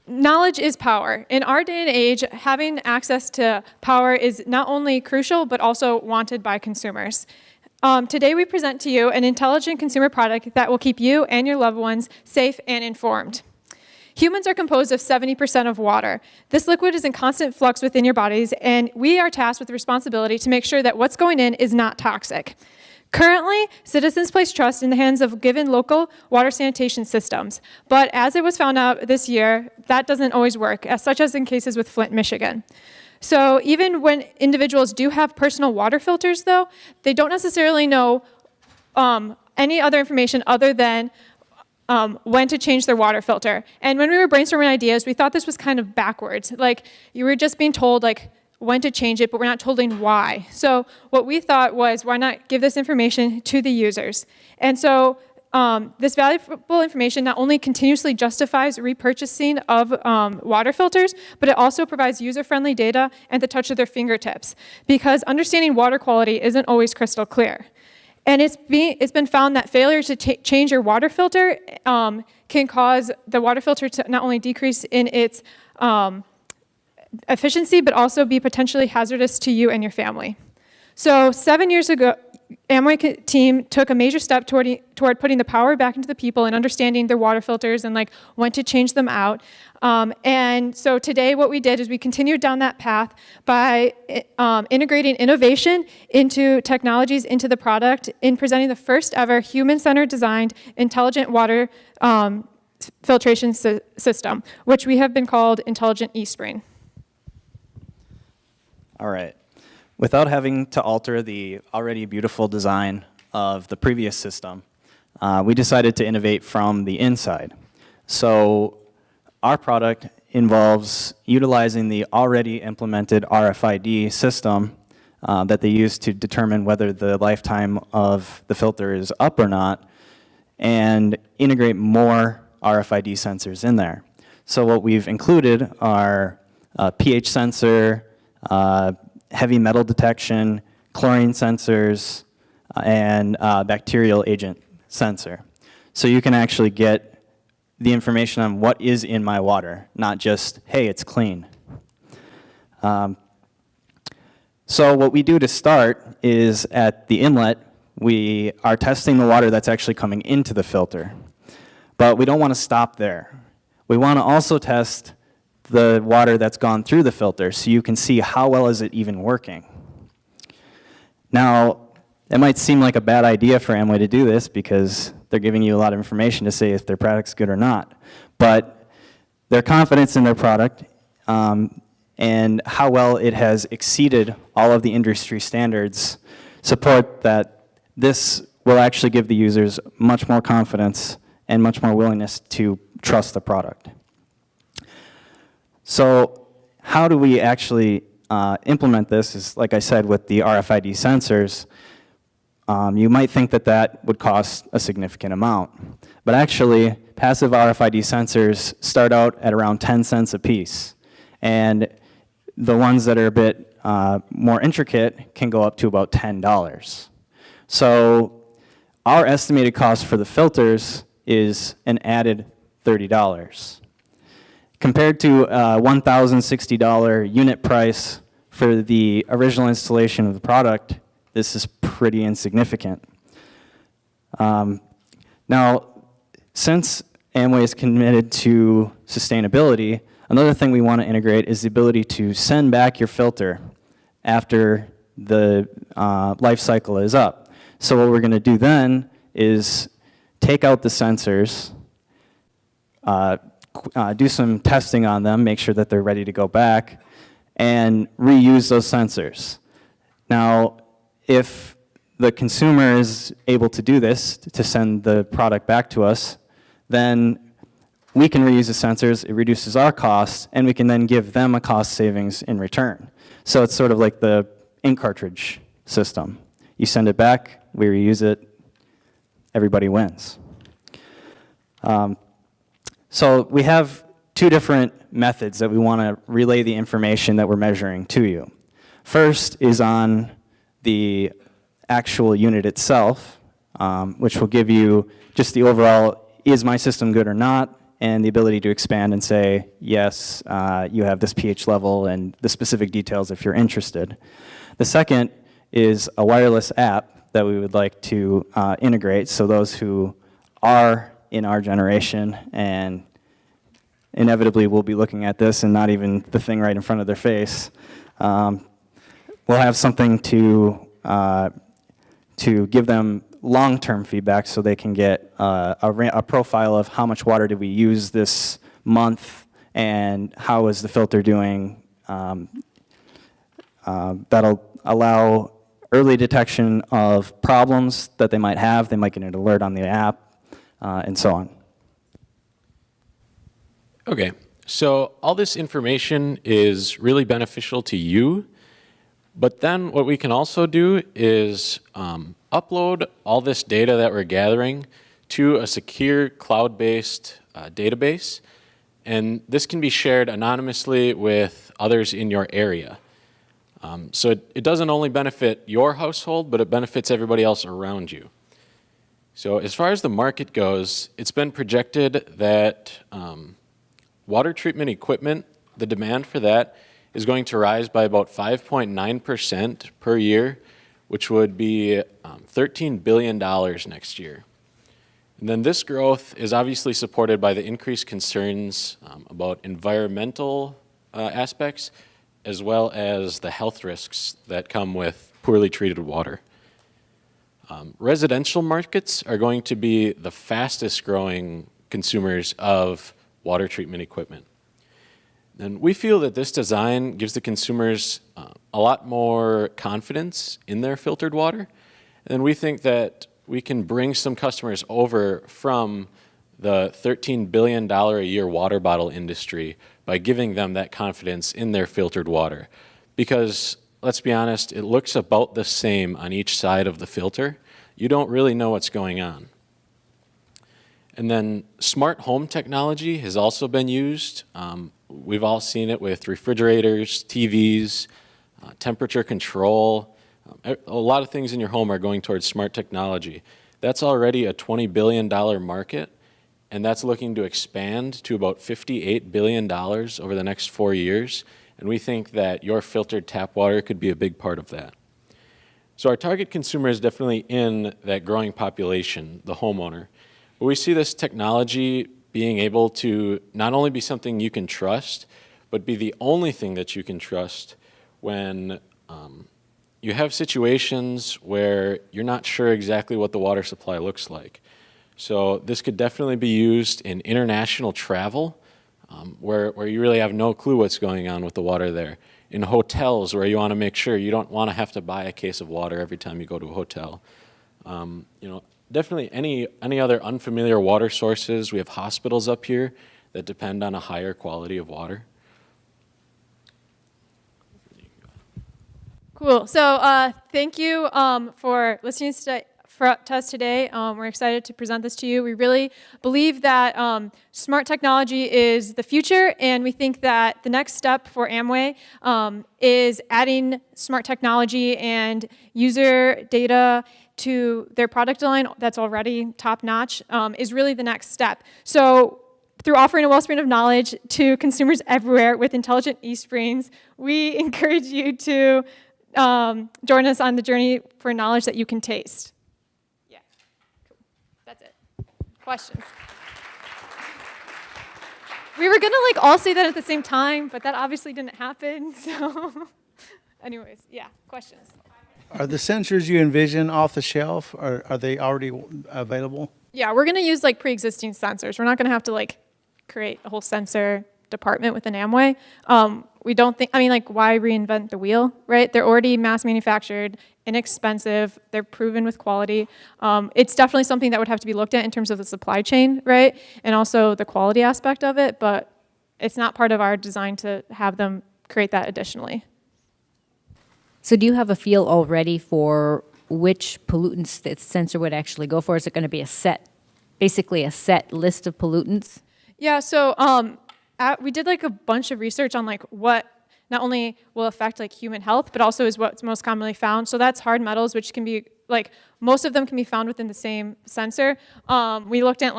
knowledge is power. In our day and age, having access to power is not only crucial, but also wanted by consumers. Today we present to you an intelligent consumer product that will keep you and your loved ones safe and informed. Humans are composed of 70% of water. This liquid is in constant flux within your bodies, and we are tasked with the responsibility to make sure that what's going in is not toxic. Currently, citizens place trust in the hands of given local water sanitation systems, but as it was found out this year, that doesn't always work, such as in cases with Flint, Michigan. So even when individuals do have personal water filters, though, they don't necessarily know any other information other than when to change their water filter. And when we were brainstorming ideas, we thought this was kind of backwards. Like, you were just being told, like, when to change it, but we're not told why. So what we thought was, why not give this information to the users? And so this valuable information not only continuously justifies repurchasing of water filters, but it also provides user-friendly data at the touch of their fingertips, because understanding water quality isn't always crystal clear. And it's been found that failure to change your water filter can cause the water filter to not only decrease in its efficiency, but also be potentially hazardous to you and your family. So 7 years ago, Amway team took a major step toward putting the power back into the people and understanding their water filters and like when to change them out. And so today what we did is we continued down that path by integrating innovation into technologies into the product in presenting the first ever human-centered designed intelligent water filtration system, which we have been called Intelligent eSpring. All right. Without having to alter the already beautiful design of the previous system, we decided to innovate from the inside. So our product involves utilizing the already implemented RFID system that they use to determine whether the lifetime of the filter is up or not, and integrate more RFID sensors in there. So what we've included are a pH sensor, heavy metal detection, chlorine sensors, and bacterial agent sensor. So you can actually get the information on what is in my water, not just, hey, it's clean. So what we do to start is at the inlet, we are testing the water that's actually coming into the filter. But we don't want to stop there. We want to also test the water that's gone through the filter so you can see how well is it even working. Now, it might seem like a bad idea for Amway to do this because they're giving you a lot of information to say if their product's good or not. But their confidence in their product and how well it has exceeded all of the industry standards support that this will actually give the users much more confidence and much more willingness to trust the product. So how do we actually implement this is, like I said, with the RFID sensors. You might think that that would cost a significant amount. But actually, passive RFID sensors start out at around 10 cents a piece. And the ones that are a bit more intricate can go up to about $10. So our estimated cost for the filters is an added $30. Compared to a $1,060 unit price for the original installation of the product, this is pretty insignificant. Now, since Amway is committed to sustainability, another thing we want to integrate is the ability to send back your filter after the life cycle is up. So what we're going to do then is take out the sensors, do some testing on them, make sure that they're ready to go back, and reuse those sensors. Now, if the consumer is able to do this, to send the product back to us, then we can reuse the sensors, it reduces our costs, and we can then give them a cost savings in return. So it's sort of like the ink cartridge system. You send it back, we reuse it, everybody wins. So we have two different methods that we want to relay the information that we're measuring to you. First is on the actual unit itself, which will give you just the overall, is my system good or not? and the ability to expand and say, yes, you have this pH level and the specific details if you're interested. The second is a wireless app that we would like to integrate, so those who are in our generation and inevitably will be looking at this and not even the thing right in front of their face, we'll have something to give them long-term feedback so they can get a profile of how much water did we use this month and how is the filter doing. That'll allow early detection of problems that they might have. They might get an alert on the app, and so on. Okay, so all this information is really beneficial to you, but then what we can also do is upload all this data that we're gathering to a secure cloud-based database, and this can be shared anonymously with others in your area. So it doesn't only benefit your household, but it benefits everybody else around you. So as far as the market goes, it's been projected that water treatment equipment, the demand for that is going to rise by about 5.9% per year, which would be $13 billion next year. And then this growth is obviously supported by the increased concerns about environmental aspects, as well as the health risks that come with poorly treated water. Residential markets are going to be the fastest growing consumers of water treatment equipment. And we feel that this design gives the consumers a lot more confidence in their filtered water. And we think that we can bring some customers over from the $13 billion a year water bottle industry by giving them that confidence in their filtered water. Because let's be honest, it looks about the same on each side of the filter. You don't really know what's going on. And then smart home technology has also been used. We've all seen it with refrigerators, TVs, temperature control. A lot of things in your home are going towards smart technology. That's already a $20 billion market, and that's looking to expand to about $58 billion over the next 4 years. And we think that your filtered tap water could be a big part of that. So our target consumer is definitely in that growing population, the homeowner. But we see this technology being able to not only be something you can trust, but be the only thing that you can trust when you have situations where you're not sure exactly what the water supply looks like. So this could definitely be used in international travel, where you really have no clue what's going on with the water there. In hotels, where you want to make sure you don't want to have to buy a case of water every time you go to a hotel. Definitely any other unfamiliar water sources. We have hospitals up here that depend on a higher quality of water. Cool. So thank you for listening to us today. We're excited to present this to you. We really believe that smart technology is the future, and we think that the next step for Amway is adding smart technology and user data to their product line that's already top-notch is really the next step. So through offering a wellspring of knowledge to consumers everywhere with intelligent eSprings, we encourage you to join us on the journey for knowledge that you can taste. Yeah, cool. That's it. Questions? We were gonna all say that at the same time, but that obviously didn't happen, so anyways, yeah, questions. Are the sensors you envision off the shelf, or are they already available? Yeah, we're gonna use pre-existing sensors. We're not gonna have to create a whole sensor department within Amway. We don't think, why reinvent the wheel, right? They're already mass manufactured, inexpensive, they're proven with quality. It's definitely something that would have to be looked at in terms of the supply chain, right? And also the quality aspect of it, but it's not part of our design to have them create that additionally. So do you have a feel already for which pollutants the sensor would actually go for? Is it going to be basically a set list of pollutants? Yeah, so we did a bunch of research on what not only will affect human health, but also is what's most commonly found. So that's hard metals, which can be most of them can be found within the same sensor. We looked at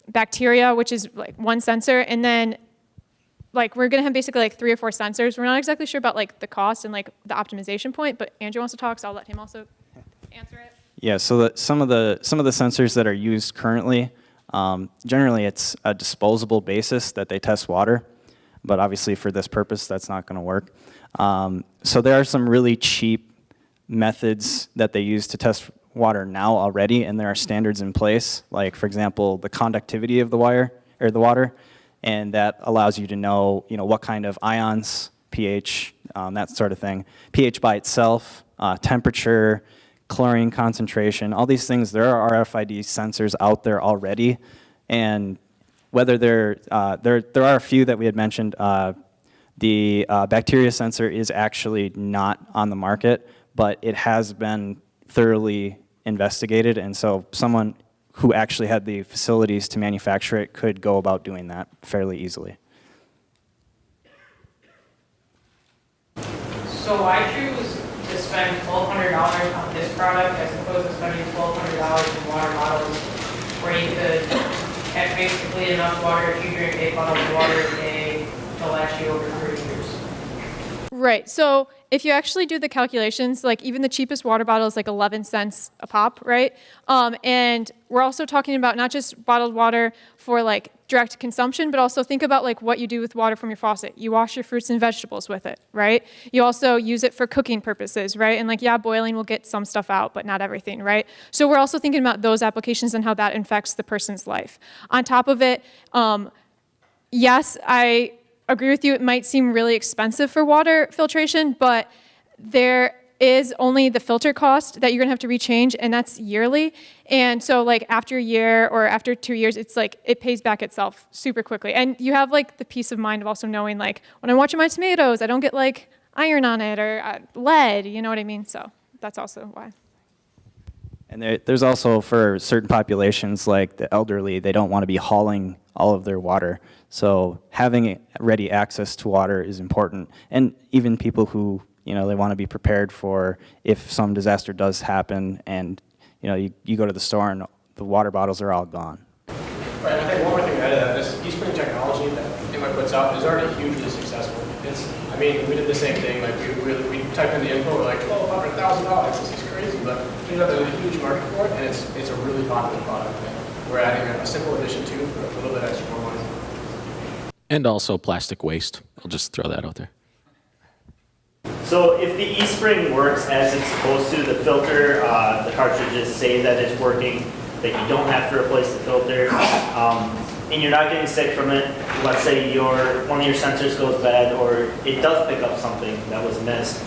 bacteria, which is like one sensor, and then like we're gonna have basically like 3 or 4 sensors. We're not exactly sure about like the cost and like the optimization point, but Andrew wants to talk, so I'll let him also answer it. Yeah, so some of the sensors that are used currently, generally it's a disposable basis that they test water, but obviously for this purpose that's not going to work. So there are some really cheap methods that they use to test water now already, and there are standards in place, like for example the conductivity of the wire or the water, and that allows you to know what kind of ions, pH, that sort of thing, pH by itself, temperature, chlorine concentration, all these things. There are RFID sensors out there already, and whether there are a few that we had mentioned. The bacteria sensor is actually not on the market, but it has been thoroughly investigated, and so someone who actually had the facilities to manufacture it could go about doing that fairly easily. So I choose to spend $1,200 on this product as opposed to spending $1,200 in water bottles, where you could have basically enough water if you drink 8 bottles of water a day to last you over 30 years. Right. So if you actually do the calculations, like even the cheapest water bottle is like 11 cents a pop, right? And we're also talking about not just bottled water for like direct consumption, but also think about like what you do with water from your faucet. You wash your fruits and vegetables with it, right? You also use it for cooking purposes, right? And like, yeah, boiling will get some stuff out, but not everything, right? So we're also thinking about those applications and how that affects the person's life. On top of it, yes, I agree with you, it might seem really expensive for water filtration, but there is only the filter cost that you're gonna have to rechange, and that's yearly. And so like after a year or after 2 years, it's like it pays back itself super quickly. And you have like the peace of mind of also knowing like when I'm watching my tomatoes, I don't get like iron on it or lead, you know what I mean? So that's also why. And there's also for certain populations like the elderly, they don't want to be hauling all of their water. So having ready access to water is important. And even people who, they want to be prepared for if some disaster does happen and, you go to the store and the water bottles are all gone. Right, I think one more thing to add to that, this eSpring technology that AMWinners puts out is already hugely successful. We did the same thing, like we typed in the info, we're like $1,200, $1,000, this is crazy, but it turns out there's a huge market for it, and it's a really popular product. And we're adding a simple addition too for a little bit extra more money. And also plastic waste. I'll just throw that out there. So if the eSpring works as it's supposed to, the filter, the cartridges say that it's working, that you don't have to replace the filter, and you're not getting sick from it. Let's say one of your sensors goes bad or it does pick up something that was missed.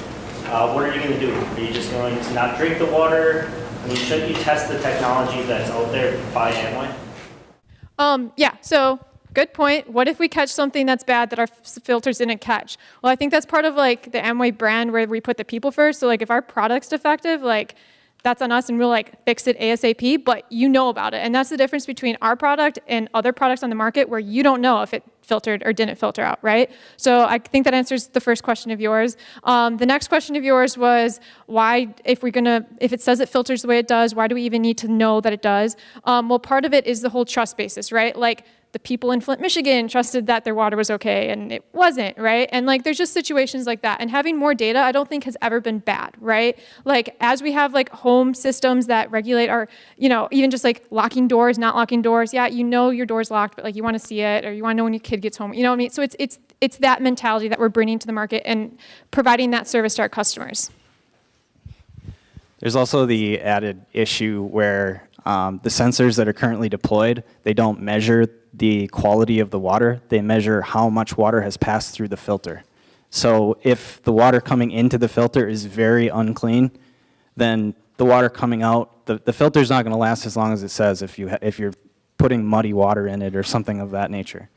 What are you going to do? Are you just going to not drink the water? Shouldn't you test the technology that's out there by AMWinners? Yeah, so good point. What if we catch something that's bad that our filters didn't catch? Well, I think that's part of like the AMWay brand where we put the people first. So like if our product's defective, like that's on us and we'll like fix it ASAP, but you know about it. And that's the difference between our product and other products on the market where you don't know if it filtered or didn't filter out, right? So I think that answers the first question of yours. The next question of yours was why, if it says it filters the way it does, why do we even need to know that it does? Well, part of it is the whole trust basis, right? Like the people in Flint, Michigan trusted that their water was okay and it wasn't, right? And like there's just situations like that. And having more data I don't think has ever been bad, right? Like as we have like home systems that regulate our, even just like locking doors, not locking doors. Yeah, your door's locked, but like you want to see it or you want to know when your kid gets home. You know what I mean? So it's that mentality that we're bringing to the market and providing that service to our customers. There's also the added issue where the sensors that are currently deployed, they don't measure the quality of the water. They measure how much water has passed through the filter. So if the water coming into the filter is very unclean, then the water coming out, the filter's not going to last as long as it says if you're putting muddy water in it or something of that nature.